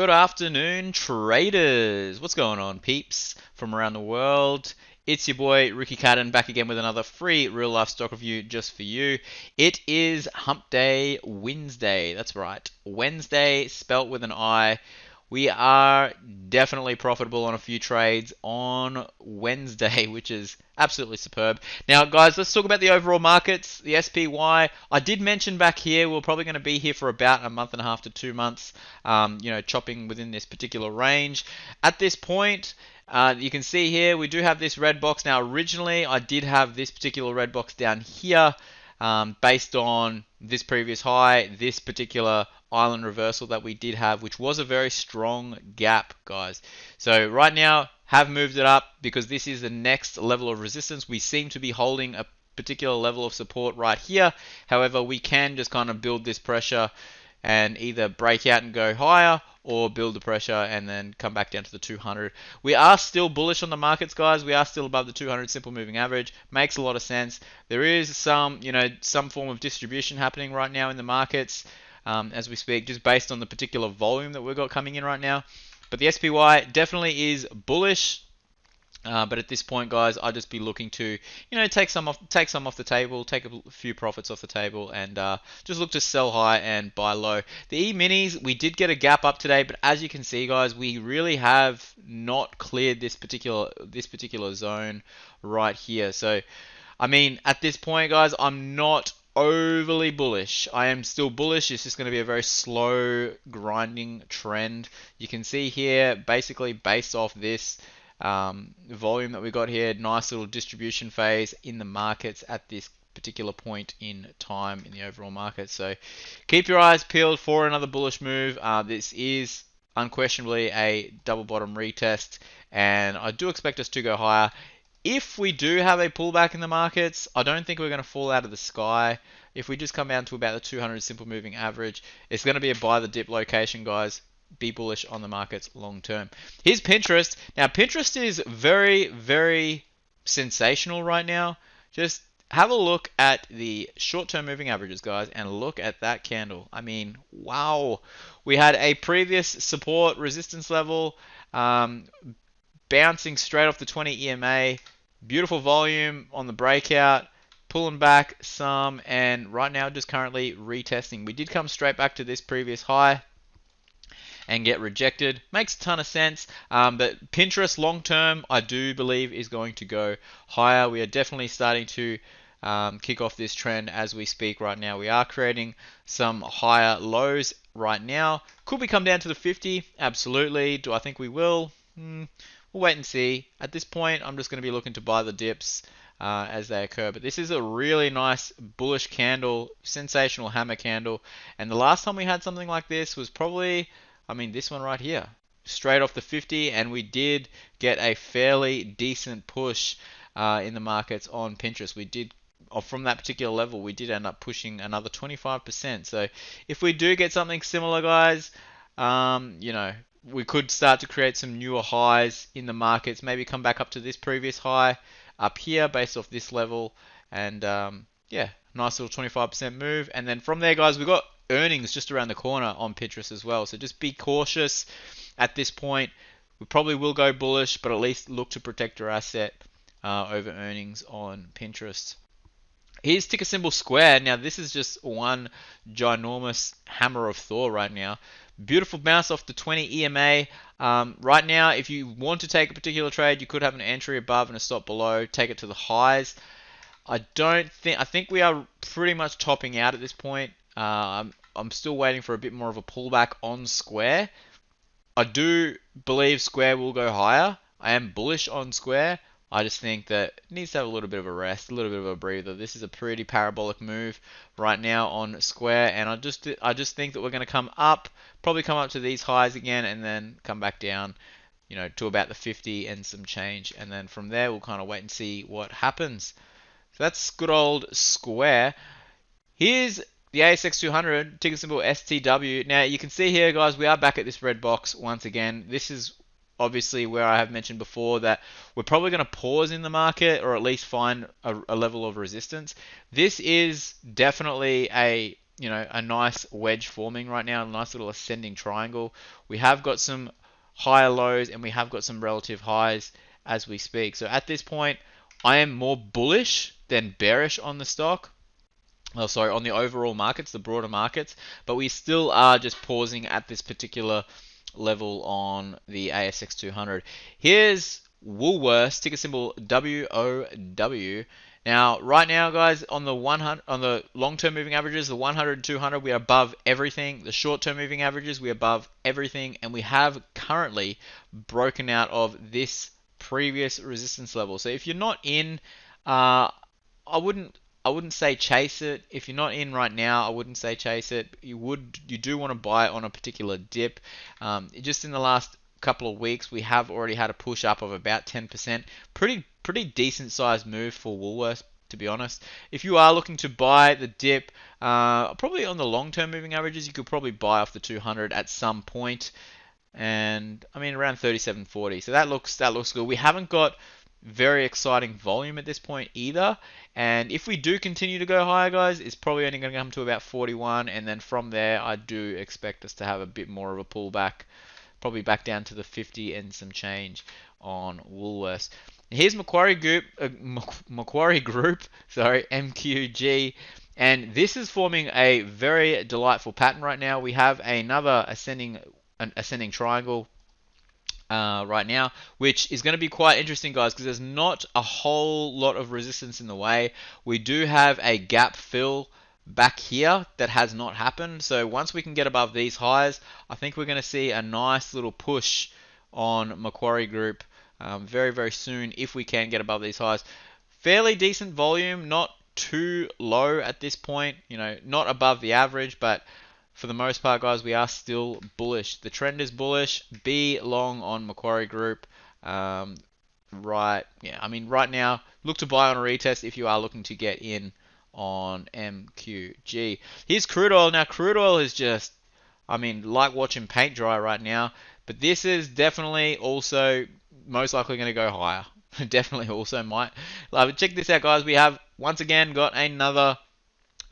Good afternoon, traders. What's going on, peeps from around the world? It's your boy Ricky Cadan back again with another free real life stock review just for you. It is Hump Day Wednesday. That's right, Wednesday spelt with an I. We are definitely profitable on a few trades on Wednesday, which is absolutely superb. Now, guys, let's talk about the overall markets. The SPY, I did mention back here, we're probably going to be here for about a month and a half to 2 months, chopping within this particular range. At this point, you can see here, we do have this red box. Now, originally, I did have this particular red box down here. Based on this previous high, this particular island reversal that we did have, which was a very strong gap, guys. So right now, have moved it up because this is the next level of resistance. We seem to be holding a particular level of support right here. However, we can just kind of build this pressure and either break out and go higher or build the pressure and then come back down to the 200. We are still bullish on the markets, guys. We are still above the 200 simple moving average. Makes a lot of sense. There is some form of distribution happening right now in the markets as we speak, just based on the particular volume that we've got coming in right now. But the SPY definitely is bullish. But at this point, guys, I'll just be looking to, take some off the table, take a few profits off the table, and just look to sell high and buy low. The E-minis, we did get a gap up today, but as you can see, guys, we really have not cleared this particular zone right here. So, I mean, at this point, guys, I'm not overly bullish. I am still bullish. It's just going to be a very slow grinding trend. You can see here, basically based off this volume that we got here, nice little distribution phase in the markets at this particular point in time in the overall market. So keep your eyes peeled for another bullish move. This is unquestionably a double bottom retest, and I do expect us to go higher. If we do have a pullback in the markets, I don't think we're going to fall out of the sky. If we just come down to about the 200 simple moving average, it's going to be a buy the dip location, guys. Be bullish on the markets long term. Here's Pinterest. Now, Pinterest is very, very sensational right now. Just have a look at the short-term moving averages, guys, and look at that candle. I mean, wow. We had a previous support resistance level bouncing straight off the 20 EMA. Beautiful volume on the breakout. Pulling back some, and right now just currently retesting. We did come straight back to this previous high and get rejected. Makes a ton of sense. But Pinterest long term, I do believe, is going to go higher. We are definitely starting to kick off this trend as we speak right now. We are creating some higher lows right now. Could we come down to the 50? Absolutely. Do I think we will? We'll wait and see. At this point, I'm just going to be looking to buy the dips as they occur. But this is a really nice bullish candle, sensational hammer candle. And the last time we had something like this was probably, this one right here, straight off the 50, and we did get a fairly decent push in the markets on Pinterest. We did, from that particular level, we did end up pushing another 25%. So if we do get something similar, guys, we could start to create some newer highs in the markets, maybe come back up to this previous high up here based off this level, and nice little 25% move. And then from there, guys, we've got earnings just around the corner on Pinterest as well. So just be cautious at this point. We probably will go bullish, but at least look to protect your asset over earnings on Pinterest. Here's ticker symbol Square. Now this is just one ginormous hammer of Thor right now. Beautiful bounce off the 20 EMA. Right now, if you want to take a particular trade, you could have an entry above and a stop below. Take it to the highs. I think we are pretty much topping out at this point. I'm still waiting for a bit more of a pullback on Square. I do believe Square will go higher. I am bullish on Square. I just think that it needs to have a little bit of a rest, a little bit of a breather. This is a pretty parabolic move right now on Square, and I just think that we're going to come up, probably come up to these highs again, and then come back down, to about the 50 and some change, and then from there we'll kind of wait and see what happens. So that's good old Square. Here's the ASX 200, ticker symbol STW. Now you can see here, guys, we are back at this red box once again. This is obviously where I have mentioned before that we're probably going to pause in the market, or at least find a level of resistance. This is definitely a a nice wedge forming right now, a nice little ascending triangle. We have got some higher lows and we have got some relative highs as we speak. So at this point, I am more bullish than bearish on the stock. Oh, sorry, on the overall markets, the broader markets, but we still are just pausing at this particular level on the ASX 200. Here's Woolworths, ticker symbol WOW. Now, right now, guys, on the long-term moving averages, the 100 and 200, we are above everything. The short-term moving averages, we're above everything, and we have currently broken out of this previous resistance level. So if you're not in, I wouldn't say chase it. If you're not in right now, I wouldn't say chase it. You do want to buy it on a particular dip. Just in the last couple of weeks, we have already had a push up of about 10%. Pretty decent sized move for Woolworths, to be honest. If you are looking to buy the dip, probably on the long-term moving averages, you could probably buy off the 200 at some point. And I mean around 37.40. So that looks good. We haven't got very exciting volume at this point either. And if we do continue to go higher, guys, it's probably only going to come to about 41. And then from there, I do expect us to have a bit more of a pullback, probably back down to the 50 and some change on Woolworths. Here's Macquarie Group, sorry, MQG. And this is forming a very delightful pattern right now. We have another ascending triangle right now, which is going to be quite interesting, guys, because there's not a whole lot of resistance in the way. We do have a gap fill back here that has not happened. So once we can get above these highs, I think we're going to see a nice little push on Macquarie Group very, very soon if we can get above these highs. Fairly decent volume, not too low at this point, not above the average, but for the most part, guys, we are still bullish. The trend is bullish. Be long on Macquarie Group. Right now, look to buy on a retest if you are looking to get in on MQG. Here's Crude Oil. Now, Crude Oil is just, like watching paint dry right now. But this is definitely also most likely going to go higher. Definitely also might. Check this out, guys. We have, once again, got another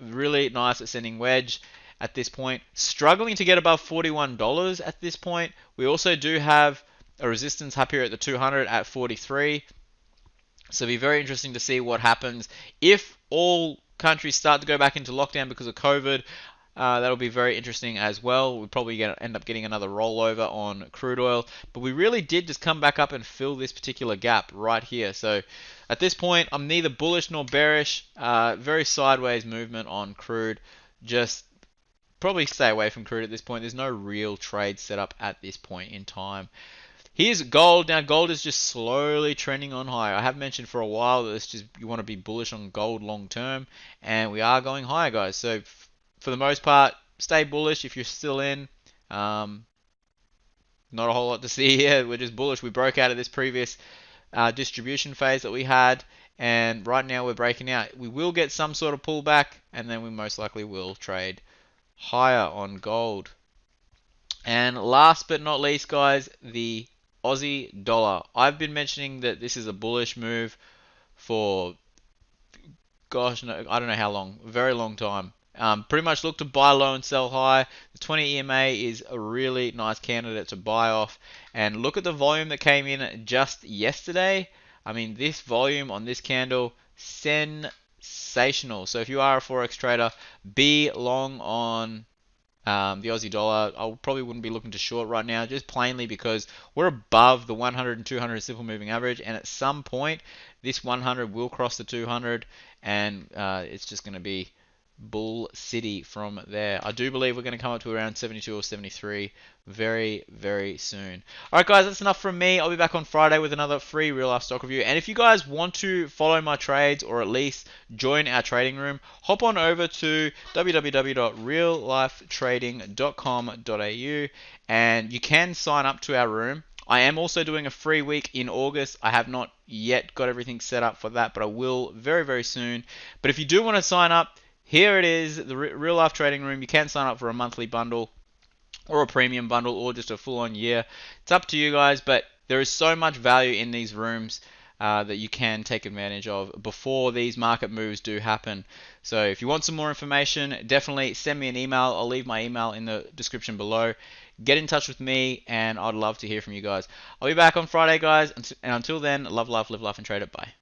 really nice ascending wedge. At this point, struggling to get above $41 at this point. We also do have a resistance up here at the 200 at 43. So it'll be very interesting to see what happens if all countries start to go back into lockdown because of COVID. That'll be very interesting as well. We'll probably end up getting another rollover on crude oil. But we really did just come back up and fill this particular gap right here. So at this point, I'm neither bullish nor bearish. Very sideways movement on crude. Just probably stay away from crude at this point. There's no real trade set up at this point in time. Here's gold. Now, gold is just slowly trending on higher. I have mentioned for a while that it's just you want to be bullish on gold long term, and we are going higher, guys. So for the most part, stay bullish if you're still in. Not a whole lot to see here. We're just bullish. We broke out of this previous distribution phase that we had, and right now we're breaking out. We will get some sort of pullback, and then we most likely will trade higher on gold. And last but not least, guys, the Aussie dollar. I've been mentioning that this is a bullish move for, gosh, no, I don't know how long, a very long time. Pretty much look to buy low and sell high. The 20 EMA is a really nice candidate to buy off. And look at the volume that came in just yesterday. This volume on this candle, sensational. So if you are a forex trader, be long on the Aussie dollar. I probably wouldn't be looking to short right now, just plainly because we're above the 100 and 200 simple moving average, and at some point this 100 will cross the 200, and it's just going to be bull city from there. I do believe we're going to come up to around 72 or 73 very, very soon. Alright, guys, that's enough from me. I'll be back on Friday with another free real life stock review. And if you guys want to follow my trades or at least join our trading room, hop on over to www.reallifetrading.com.au and you can sign up to our room. I am also doing a free week in August. I have not yet got everything set up for that, but I will very, very soon. But if you do want to sign up, here it is, the Real Life Trading Room. You can sign up for a monthly bundle or a premium bundle or just a full-on year. It's up to you guys, but there is so much value in these rooms. that you can take advantage of before these market moves do happen. So if you want some more information, definitely send me an email. I'll leave my email in the description below. Get in touch with me, and I'd love to hear from you guys. I'll be back on Friday, guys, and until then, love life, live life, and trade it. Bye.